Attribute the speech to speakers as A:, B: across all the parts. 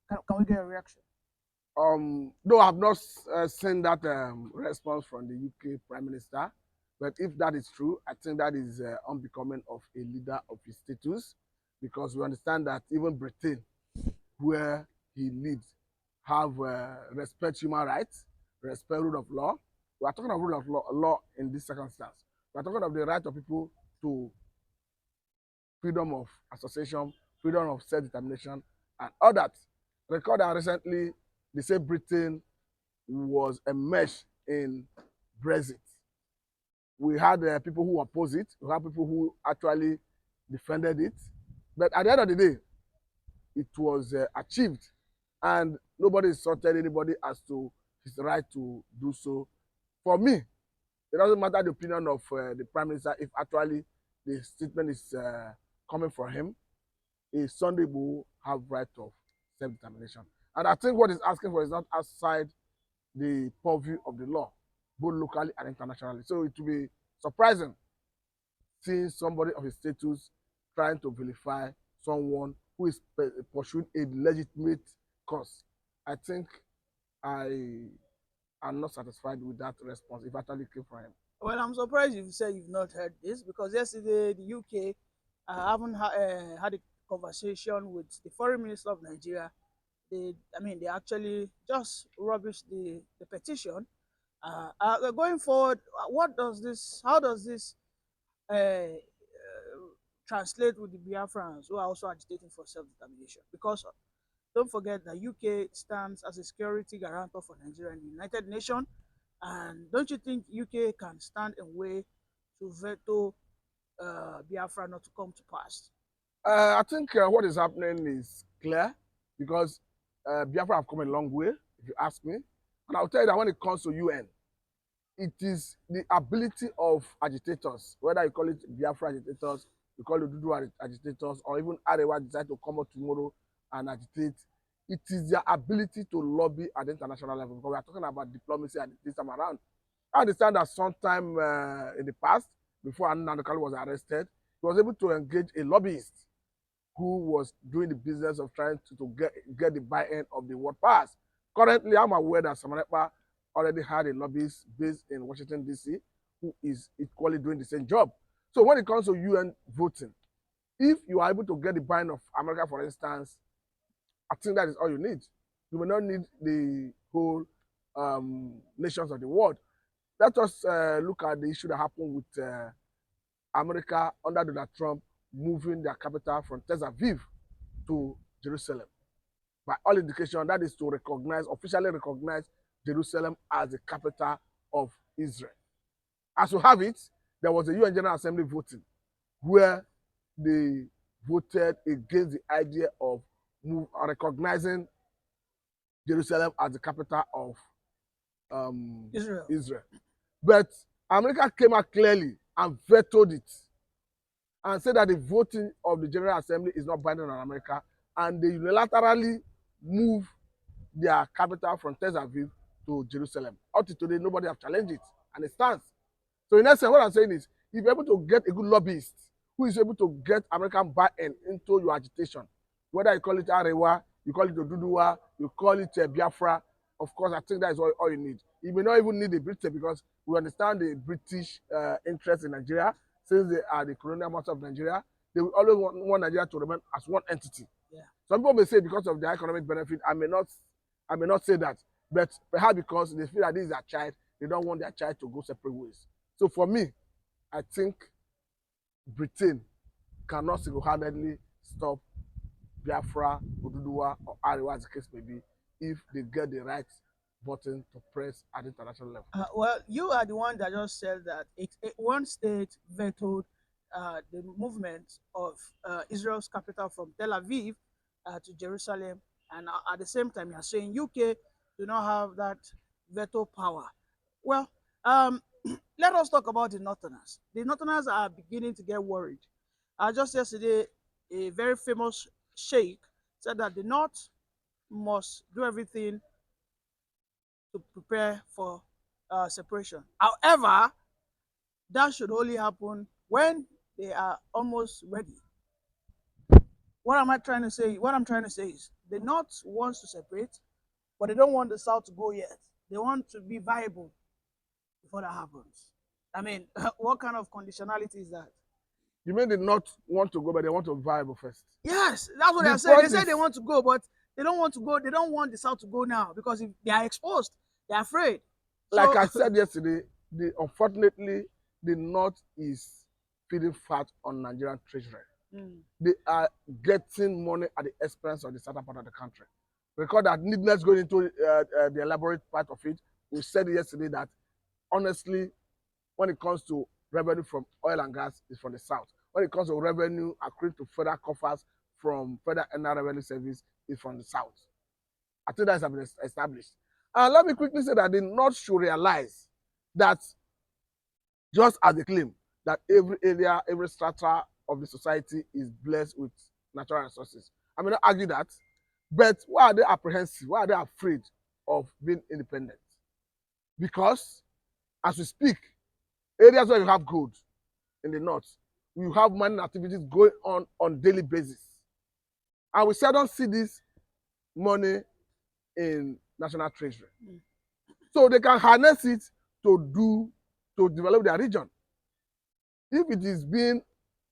A: Can we get a reaction?
B: Though I've not seen that response from the UK Prime Minister, but if that is true, I think that is unbecoming of a leader of his status, because we understand that even Britain, where he leads, have respect human rights, respect rule of law. We are talking of rule of law in this circumstance. We are talking of the right of people to freedom of association, freedom of self-determination, and all that. Recall that recently, they say Britain was enmeshed in Brexit. We had people who opposed it. We had people who actually defended it. But at the end of the day, it was achieved, and nobody insulted anybody as to his right to do so. For me, it doesn't matter the opinion of the prime minister if actually the statement is coming from him. A Sunday will have right of self-determination. And I think what he's asking for is not outside the purview of the law, both locally and internationally. So it will be surprising seeing somebody of his status trying to vilify someone who is pursuing a legitimate cause. I think I am not satisfied with that response if actually came from him.
A: Well, I'm surprised you said you've not heard this because yesterday the UK haven't had a conversation with the foreign minister of Nigeria. They actually just rubbished the petition. Going forward, how does this uh, translate with the Biafrans who are also agitating for self-determination? Because don't forget that UK stands as a security guarantor for Nigeria in the United Nations. And don't you think UK can stand in way to veto Biafra not to come to pass?
B: I think what is happening is clear because Biafra have come a long way, if you ask me. And I'll tell you that when it comes to UN, it is the ability of agitators, whether you call it Biafra agitators, you call it Odua agitators, or even Arewa decide to come out tomorrow and agitate. It is their ability to lobby at the international level because we are talking about diplomacy at this time around. I understand that sometime in the past, before Nnamdi Kanu was arrested, he was able to engage a lobbyist who was doing the business of trying to get the buy-in of the world powers. Currently, I'm aware that Samarepa already had a lobbyist based in Washington, D.C., who is equally doing the same job. So when it comes to UN voting, if you are able to get the buy-in of America, for instance, I think that is all you need. You will not need the whole nations of the world. Let us look at the issue that happened with America under Donald Trump moving their capital from Tel Aviv to Jerusalem. By all indication, that is to officially recognize Jerusalem as the capital of Israel. As we have it, there was a UN General Assembly voting where they voted against the idea of recognizing Jerusalem as the capital of
A: Israel.
B: Israel. But America came out clearly and vetoed it and said that the voting of the General Assembly is not binding on America, and they unilaterally move their capital from Tel Aviv to Jerusalem. Up to today, nobody have challenged it, and it stands. So in essence, what I'm saying is, if you're able to get a good lobbyist who is able to get American buy-in into your agitation, whether you call it Arewa, you call it Odua, you call it Biafra, of course, I think that is all you need. You may not even need the British because we understand the British interest in Nigeria, since they are the colonial master of Nigeria. They will always want Nigeria to remain as one entity.
A: Yeah.
B: Some people may say because of the economic benefit, I may not say that, but perhaps because they feel that this is their child, they don't want their child to go separate ways. So for me, I think Britain cannot single-handedly stop Biafra, Odua, or Arewa, as the case may be, if they get the right button to press at the international level.
A: Well, you are the one that just said that one state vetoed the movement of Israel's capital from Tel Aviv to Jerusalem, and at the same time, you are saying UK do not have that veto power. Well, let us talk about the Northerners. The Northerners are beginning to get worried. Just yesterday, a very famous sheikh said that the North must do everything to prepare for separation. However, that should only happen when they are almost ready. What am I trying to say? What I'm trying to say is the North wants to separate, but they don't want the South to go yet. They want to be viable before that happens. I mean, what kind of conditionality is that?
B: You mean they not want to go, but they want to viable first.
A: Yes, that's what they
B: The
A: are saying. They
B: point
A: say they
B: is,
A: want to go, but they don't want to go. They don't want the South to go now because if they are exposed, they're afraid.
B: like
A: So,
B: I said yesterday, unfortunately, the North is feeding fat on Nigerian treasury. They are getting money at the expense of the southern part of the country. Record that, needless going into the elaborate part of it, we said yesterday that honestly, when it comes to revenue from oil and gas, is from the south. When it comes to revenue accruing to federal coffers from federal revenue service, is from the south. I think that has been established. And let me quickly say that the North should realize that just as they claim that every area, every strata of the society is blessed with natural resources. I may not argue that, but why are they apprehensive? Why are they afraid of being independent? Because as we speak, areas where you have gold in the north, you have mining activities going on daily basis. And we seldom see this money in national treasury. So they can harness it to develop their region. If it is being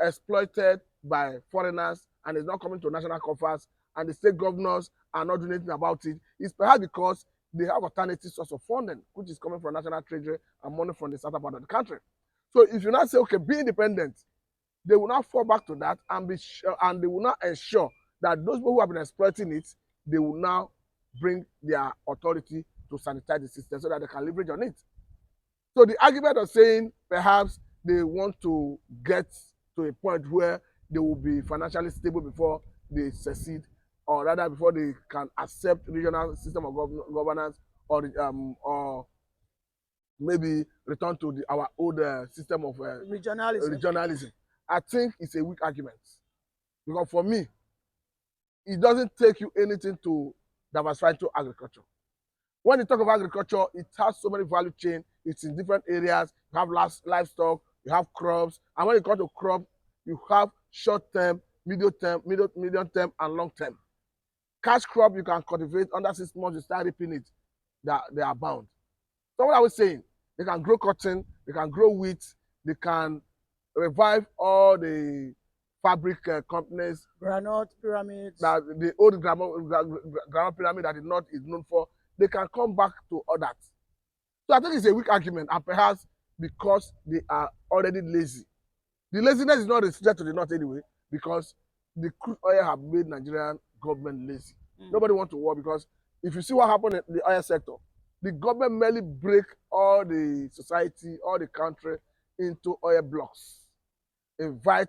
B: exploited by foreigners and is not coming to national coffers and the state governors are not doing anything about it, it's perhaps because they have alternative source of funding, which is coming from national treasury and money from the southern part of the country. So if you now say, okay, be independent, they will not fall back to that and be sure, and they will not ensure that those people who have been exploiting it, they will now bring their authority to sanitize the system so that they can leverage on it. So the argument of saying perhaps they want to get to a point where they will be financially stable before they succeed, or rather before they can accept regional system of governance, or maybe return to our old system of
A: regionalism.
B: regionalism. I think it's a weak argument. Because for me, it doesn't take you anything to diversify into agriculture. When you talk of agriculture, it has so many value chain. It's in different areas. You have livestock, you have crops, and when you come to crop, you have short term, medium term, and long term. Cash crop you can cultivate under 6 months, you start reaping it. They are bound. So what I was saying, they can grow cotton, they can grow wheat, they can revive all the fabric companies,
A: Granite pyramids.
B: that the old grammar pyramid that the North is known for. They can come back to all that. So I think it's a weak argument, and perhaps because they are already lazy. The laziness is not restricted to the North anyway, because the crude oil have made Nigerian government lazy. Nobody want to work, because if you see what happened in the oil sector, the government merely break all the society, all the country into oil blocks, invite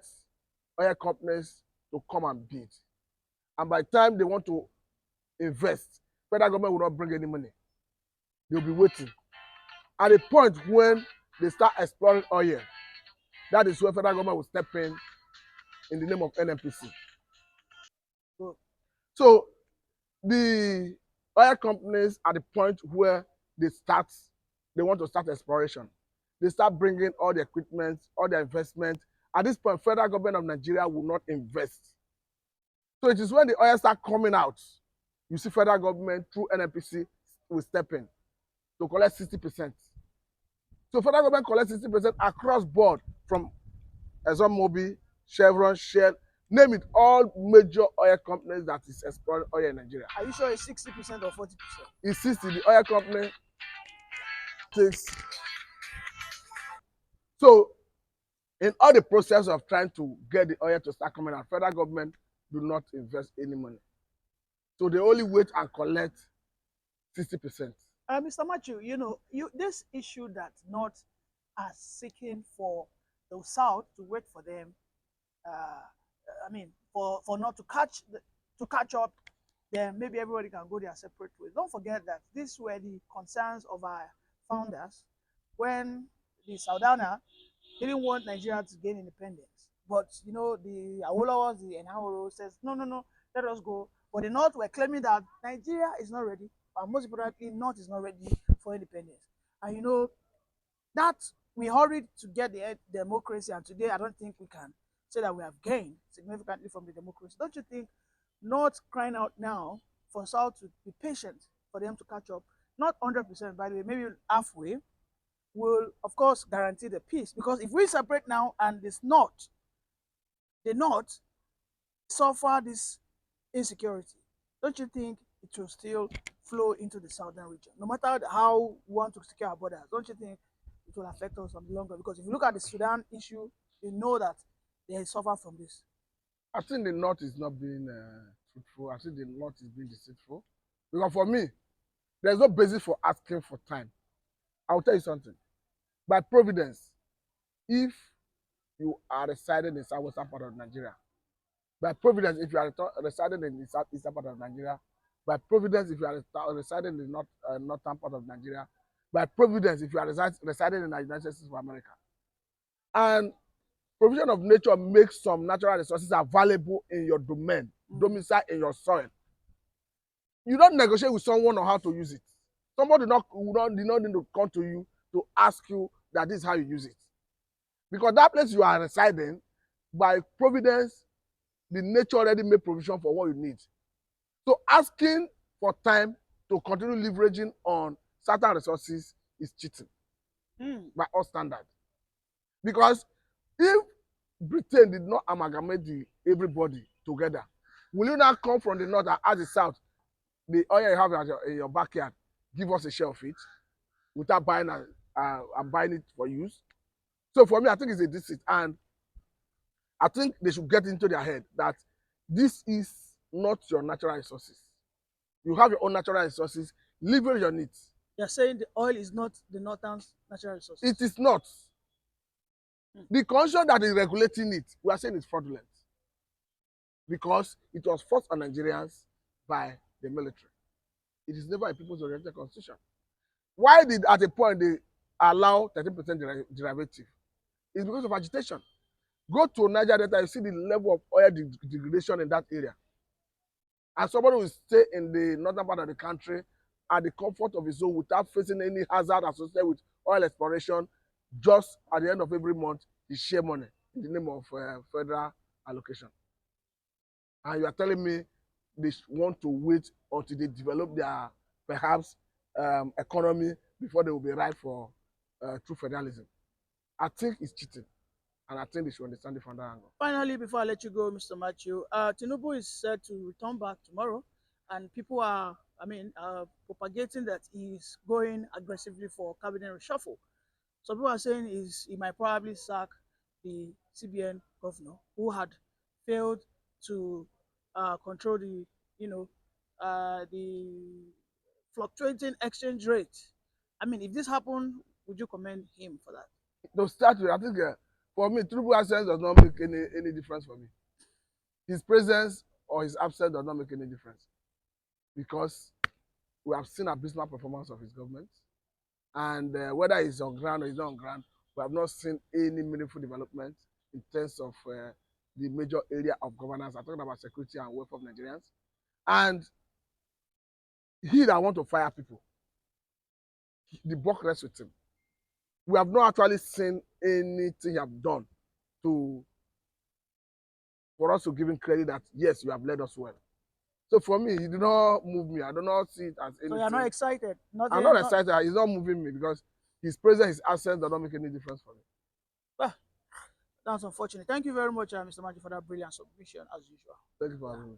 B: oil companies to come and bid. And by the time they want to invest, federal government will not bring any money. They'll be waiting. At a point when they start exploring oil, that is where federal government will step in the name of NNPC. So the oil companies at the point where they want to start exploration. They start bringing all the equipment, all the investment. At this point, federal government of Nigeria will not invest. So it is when the oil start coming out, you see federal government through NNPC will step in to collect 60%. So federal government collects 60% across board from ExxonMobil, Chevron, Shell, name it, all major oil companies that is exploring oil in Nigeria.
A: Are you sure it's 60% or 40%?
B: It's 60, the oil company takes. So in all the process of trying to get the oil to start coming out, federal government do not invest any money. So they only wait and collect 60%.
A: Mr. Matthew, this issue that North are seeking for the South to wait for them. For not to catch up, then maybe everybody can go their separate ways. Don't forget that these were the concerns of our founders when the Saudana didn't want Nigeria to gain independence. But the Awolowas, the Enahoro says, no, no, no, let us go. But the North were claiming that Nigeria is not ready, and most importantly, North is not ready for independence. And that we hurried to get the democracy, and today I don't think we can say that we have gained significantly from the democracy. Don't you think not crying out now for South to be patient for them to catch up. Not 100%, by the way, maybe halfway will, of course, guarantee the peace. Because if we separate now and it's not, the North suffer this insecurity, don't you think it will still flow into the southern region? No matter how we want to secure our borders, don't you think it will affect us on the longer? Because if you look at the Sudan issue, you know that they suffer from this.
B: I think the North is not being truthful. I think the North is being deceitful. Because for me, there's no basis for asking for time. I'll tell you something. By providence, if you are residing in southwestern part of Nigeria, by providence, if you are residing in the southeastern part of Nigeria, by providence, if you are residing in the northern part of Nigeria, by providence, if you are residing in the United States of America, and provision of nature makes some natural resources available in your domain, domicile in your soil. You don't negotiate with someone on how to use it. Somebody did not need to come to you to ask you that this is how you use it. Because that place you are residing, by providence, the nature already made provision for what you need. So asking for time to continue leveraging on certain resources is cheating by all standards. Because if Britain did not amalgamate everybody together, will you now come from the north and ask the south, the oil you have in your backyard, give us a share of it without buying and buying it for use? So for me, I think it's a deceit, and I think they should get into their head that this is not your natural resources. You have your own natural resources, leverage on it.
A: You're saying the oil is not the northern's natural resources.
B: It is not. The condition that is regulating it, we are saying it's fraudulent. Because it was forced on Nigerians by the military. It is never a people's oriented constitution. Why did at a point they allow 13% derivative? It's because of agitation. Go to Niger Delta, you see the level of oil degradation in that area. And somebody will stay in the northern part of the country at the comfort of his home without facing any hazard associated with oil exploration. Just at the end of every month, he share money in the name of federal allocation. And you are telling me they want to wait until they develop their perhaps economy before they will be right for true federalism. I think it's cheating, and I think they should understand it from that angle.
A: Finally, before I let you go, Mr. Matthew, Tinubu is said to return back tomorrow, and people are, propagating that he's going aggressively for cabinet reshuffle. Some people are saying he might probably sack the CBN governor who had failed to control the fluctuating exchange rate. I mean, if this happened, would you commend him for that?
B: To start with, I think for me, Tinubu absence does not make any difference for me. His presence or his absence does not make any difference, because we have seen abysmal performance of his government, and whether he's on ground or he's not on ground, we have not seen any meaningful development in terms of the major area of governance. I'm talking about security and welfare of Nigerians. And he that want to fire people, the buck rests with him. We have not actually seen anything he have done for us to give him credit that yes, you have led us well. So for me, he did not move me. I do not see it as anything.
A: So you're not excited?
B: I'm not excited. He's not moving me because his presence, his absence does not make any difference for me.
A: Well, that's unfortunate. Thank you very much, Mr. Matthew, for that brilliant submission as usual.
B: Thank you for having me.